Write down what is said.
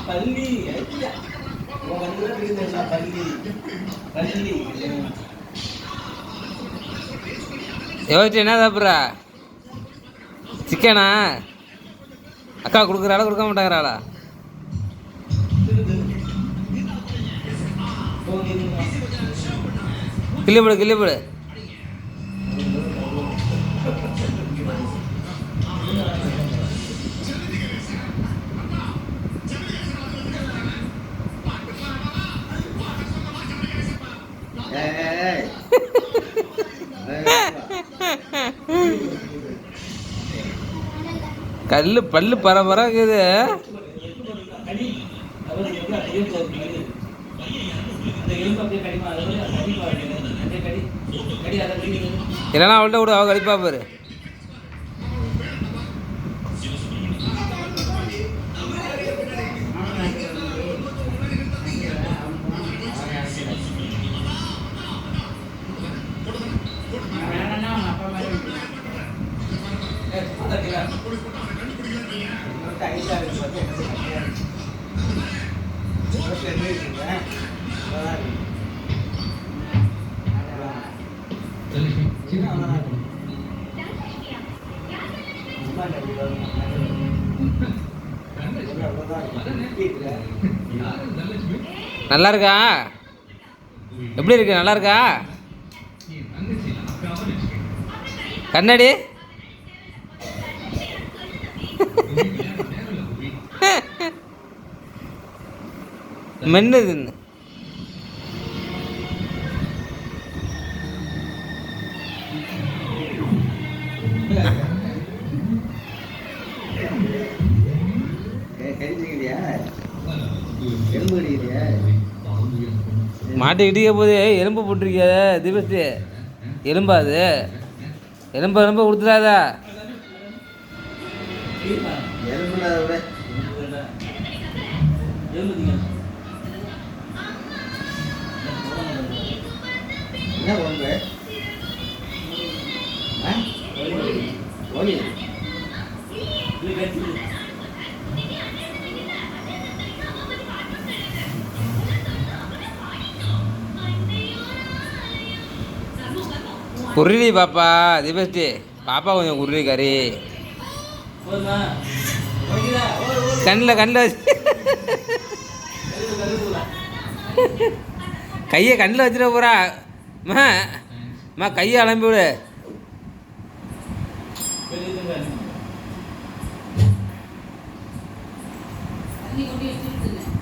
பள்ளி யோசிச்சு என்ன சாப்பிட்றா? சிக்கனா? அக்கா கொடுக்குறாளா கொடுக்க மாட்டேங்கிறாளா? கிள்ளிப்படு கிள்ளிப்படு. கல்லு பல்லு பரபரக்குது. இல்லைன்னா அவள்கிட்ட விடு, அவ கடிப்பா பாரு. நல்லா இருக்கா? எப்படி இருக்கு? நல்லா இருக்கா? கண்ணாடி மென்னுது. மாட்டிக்கிட்டே போது எலும்பு போட்டிருக்கிய திபஸ்து. எலும்பா அது? எலும்பு எலும்பு கொடுத்துடாதா? குருளி பாப்பா திபஸ்டி, பாப்பா கொஞ்சம் குருளி கறி கண்ணில் கண்ணில் வச்சு கையை கண்ணில் வச்சுட போகிறா. அம்மா கையை அலம்பி விடு. நீ கொண்டு வச்சிருக்கீங்க.